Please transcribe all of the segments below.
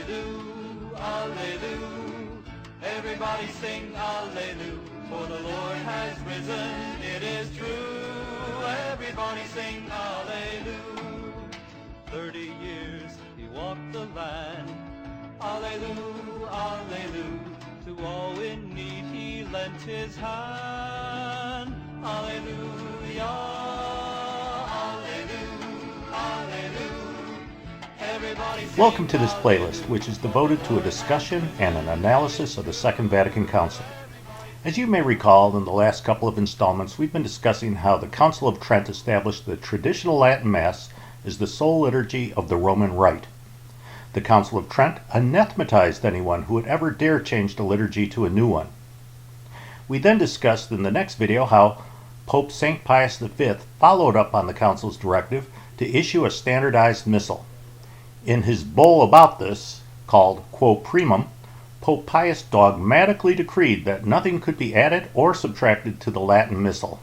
Alleluia, Alleluia. Everybody sing Alleluia, for the Lord has risen, it is true. Everybody sing Alleluia. 30 years he walked the land. Alleluia, Alleluia. To all in need he lent his hand. Alleluia, Alleluia, Alleluia. Everybody sing Welcome to this playlist, which is devoted to a discussion and an analysis of the Second Vatican Council. As you may recall, in the last couple of installments, we've been discussing how the Council of Trent established the traditional Latin Mass as the sole liturgy of the Roman Rite. The Council of Trent anathematized anyone who would ever dare change the liturgy to a new one. We then discussed in the next video how Pope St. Pius V followed up on the Council's directive to issue a standardized missal. In his bull about this, called Quo Primum, Pope Pius dogmatically decreed that nothing could be added or subtracted to the Latin Missal.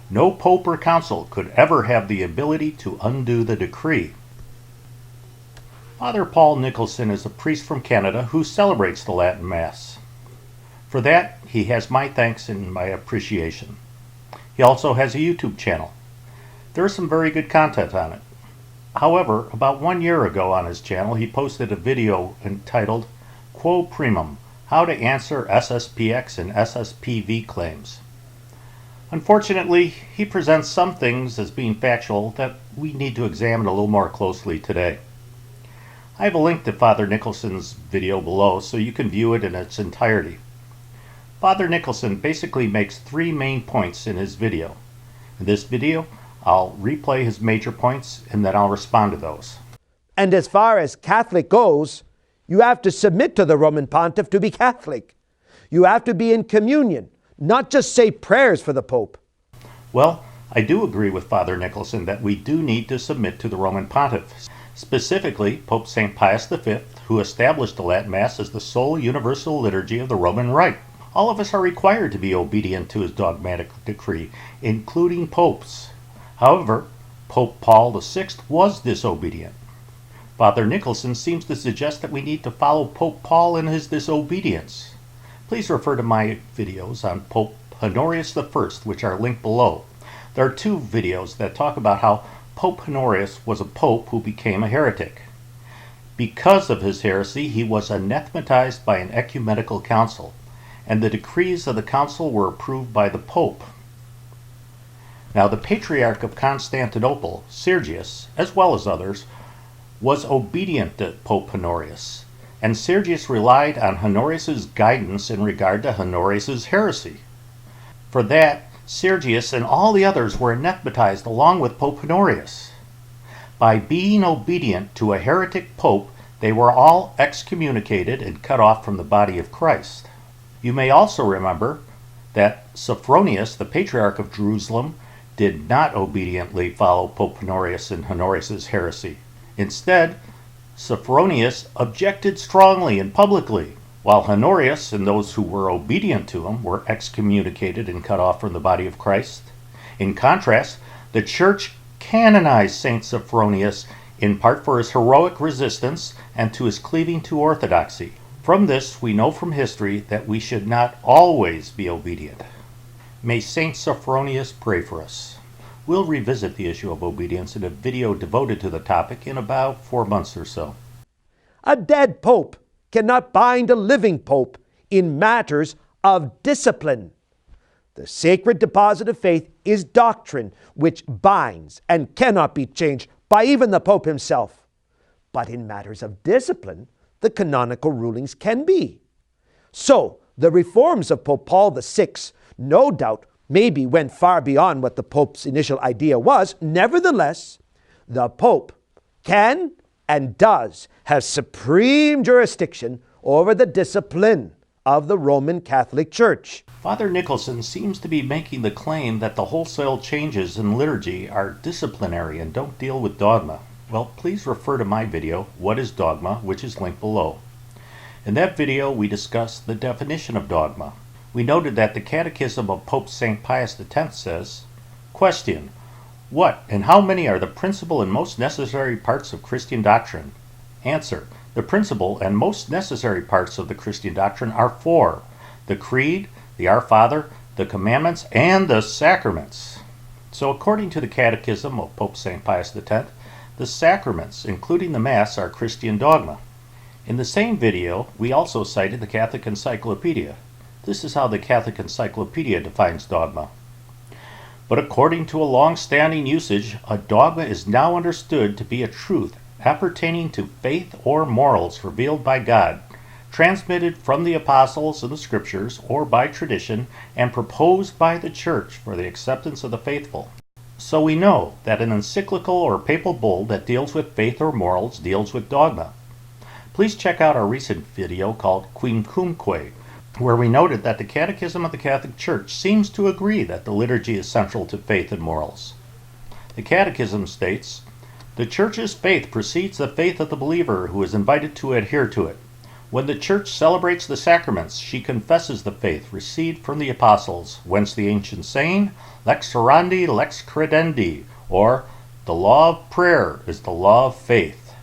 No pope or council could ever have the ability to undo the decree. Father Paul Nicholson is a priest from Canada who celebrates the Latin Mass. For that, he has my thanks and my appreciation. He also has a YouTube channel. There is some very good content on it. However, about 1 year ago on his channel, he posted a video entitled Quo Primum, How to Answer SSPX and SSPV Claims. Unfortunately, he presents some things as being factual that we need to examine a little more closely today. I have a link to Father Nicholson's video below so you can view it in its entirety. Father Nicholson basically makes 3 main points in his video. In this video, I'll replay his major points and then I'll respond to those. And as far as Catholic goes, you have to submit to the Roman Pontiff to be Catholic. You have to be in communion, not just say prayers for the Pope. Well, I do agree with Father Nicholson that we do need to submit to the Roman Pontiff. Specifically, Pope St. Pius V, who established the Latin Mass as the sole universal liturgy of the Roman Rite. All of us are required to be obedient to his dogmatic decree, including popes. However, Pope Paul VI was disobedient. Father Nicholson seems to suggest that we need to follow Pope Paul in his disobedience. Please refer to my videos on Pope Honorius I, which are linked below. There are 2 videos that talk about how Pope Honorius was a pope who became a heretic. Because of his heresy, he was anathematized by an ecumenical council, and the decrees of the council were approved by the pope. Now, the Patriarch of Constantinople, Sergius, as well as others, was obedient to Pope Honorius, and Sergius relied on Honorius's guidance in regard to Honorius's heresy. For that, Sergius and all the others were anathematized along with Pope Honorius. By being obedient to a heretic pope, they were all excommunicated and cut off from the body of Christ. You may also remember that Sophronius, the Patriarch of Jerusalem, did not obediently follow Pope Honorius and Honorius's heresy. Instead, Sophronius objected strongly and publicly, while Honorius and those who were obedient to him were excommunicated and cut off from the body of Christ. In contrast, the Church canonized Saint Sophronius in part for his heroic resistance and to his cleaving to orthodoxy. From this, we know from history that we should not always be obedient. May Saint Sophronius pray for us. We'll revisit the issue of obedience in a video devoted to the topic in about 4 months or so. A dead pope cannot bind a living pope in matters of discipline. The sacred deposit of faith is doctrine which binds and cannot be changed by even the Pope himself. But in matters of discipline, the canonical rulings can be. So, the reforms of Pope Paul VI, no doubt, maybe went far beyond what the Pope's initial idea was. Nevertheless, the Pope can and does have supreme jurisdiction over the discipline of the Roman Catholic Church. Father Nicholson seems to be making the claim that the wholesale changes in liturgy are disciplinary and don't deal with dogma. Well, please refer to my video, What is Dogma?, which is linked below. In that video, we discussed the definition of dogma. We noted that the Catechism of Pope St. Pius X says, Question: What and how many are the principal and most necessary parts of Christian doctrine? Answer: The principal and most necessary parts of the Christian doctrine are four: the Creed, the Our Father, the Commandments, and the Sacraments. So according to the Catechism of Pope St. Pius X, the sacraments, including the Mass, are Christian dogma. In the same video, we also cited the Catholic Encyclopedia. This is how the Catholic Encyclopedia defines dogma. But according to a long-standing usage, a dogma is now understood to be a truth appertaining to faith or morals revealed by God, transmitted from the apostles in the scriptures or by tradition, and proposed by the Church for the acceptance of the faithful. So we know that an encyclical or papal bull that deals with faith or morals deals with dogma. Please check out our recent video called Quim Cumque, where we noted that the Catechism of the Catholic Church seems to agree that the liturgy is central to faith and morals. The Catechism states, "The Church's faith precedes the faith of the believer who is invited to adhere to it. When the Church celebrates the sacraments, she confesses the faith received from the apostles, whence the ancient saying, lex orandi, lex credendi, or the law of prayer is the law of faith.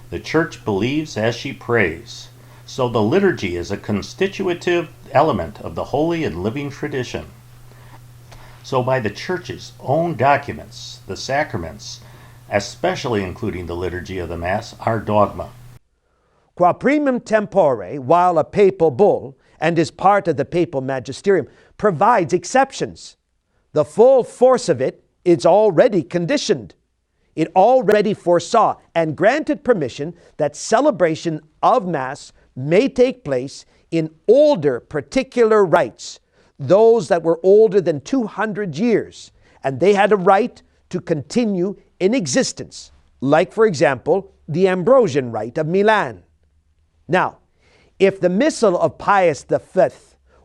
The Church believes as she prays." So the liturgy is a constitutive element of the holy and living tradition. So by the Church's own documents, the sacraments, especially including the liturgy of the Mass, are dogma. Quo Primum tempore, while a papal bull, and is part of the papal magisterium, provides exceptions. The full force of it is already conditioned. It already foresaw and granted permission that celebration of Mass may take place in older particular rites, those that were older than 200 years, and they had a right to continue in existence, like, for example, the Ambrosian Rite of Milan. Now, if the Missal of Pius V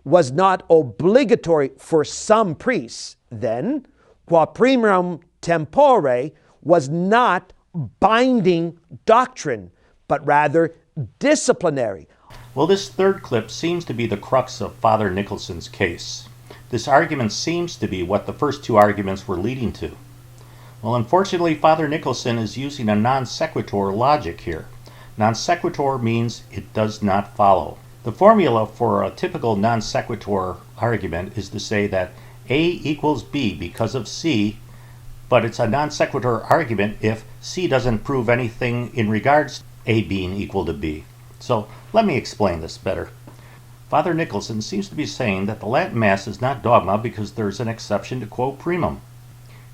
was not obligatory for some priests, then Quo Primum tempore was not binding doctrine, but rather disciplinary. Well, this third clip seems to be the crux of Father Nicholson's case. This argument seems to be what the first two arguments were leading to. Well, unfortunately, Father Nicholson is using a non sequitur logic here. Non sequitur means it does not follow. The formula for a typical non sequitur argument is to say that A equals B because of C, but it's a non sequitur argument if C doesn't prove anything in regards to A being equal to B. So let me explain this better. Father Nicholson seems to be saying that the Latin Mass is not dogma because there's an exception to Quo Primum.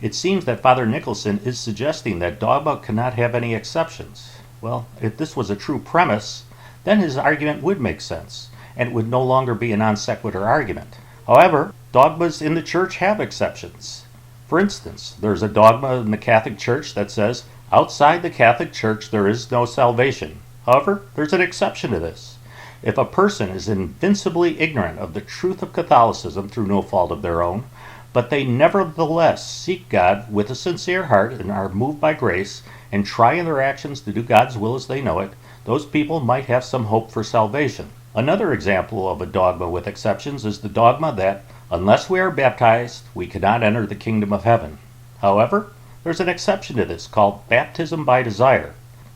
It seems that Father Nicholson is suggesting that dogma cannot have any exceptions. Well, if this was a true premise, then his argument would make sense, and it would no longer be a non sequitur argument. However, dogmas in the Church have exceptions. For instance, there's a dogma in the Catholic Church that says, outside the Catholic Church there is no salvation. However, there's an exception to this. If a person is invincibly ignorant of the truth of Catholicism through no fault of their own, but they nevertheless seek God with a sincere heart and are moved by grace and try in their actions to do God's will as they know it, those people might have some hope for salvation. Another example of a dogma with exceptions is the dogma that unless we are baptized, we cannot enter the kingdom of heaven. However, there's an exception to this called baptism by desire.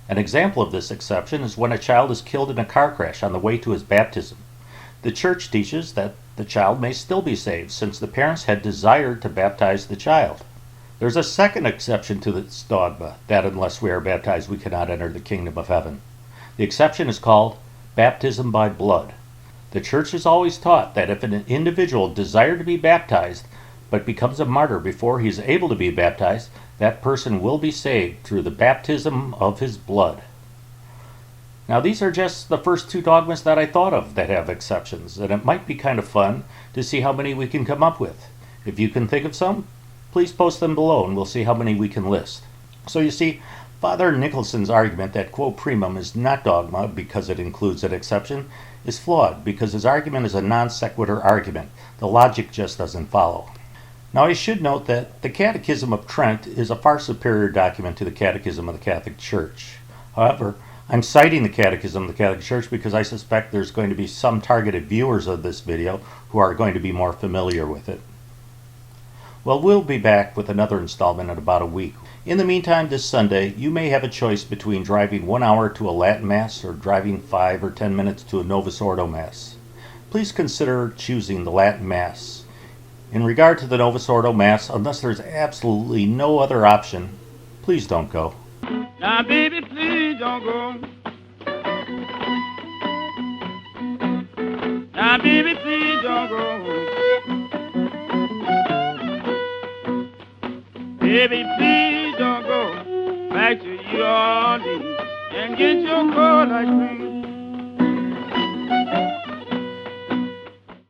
An example of this exception is when a child is killed in a car crash on the way to his baptism. The Church teaches that the child may still be saved since the parents had desired to baptize the child. There's a second exception to this dogma, that unless we are baptized we cannot enter the kingdom of heaven. The exception is called baptism by blood. The Church has always taught that if an individual desired to be baptized but becomes a martyr before he is able to be baptized, that person will be saved through the baptism of his blood. Now, these are just the first two dogmas that I thought of that have exceptions, and it might be kind of fun to see how many we can come up with. If you can think of some, please post them below and we'll see how many we can list. So you see, Father Nicholson's argument that Quo Primum is not dogma because it includes an exception is flawed because his argument is a non sequitur argument. The logic just doesn't follow. Now, I should note that the Catechism of Trent is a far superior document to the Catechism of the Catholic Church. However, I'm citing the Catechism of the Catholic Church because I suspect there's going to be some targeted viewers of this video who are going to be more familiar with it. Well, we'll be back with another installment in about a week. In the meantime, this Sunday, you may have a choice between driving 1 hour to a Latin Mass or driving 5 or 10 minutes to a Novus Ordo Mass. Please consider choosing the Latin Mass. In regard to the Novus Ordo Mass, unless there's absolutely no other option, please don't go. Now, baby, please don't go. Now, baby, please don't go. Baby, please don't go back to your Orleans and get your cold ice cream.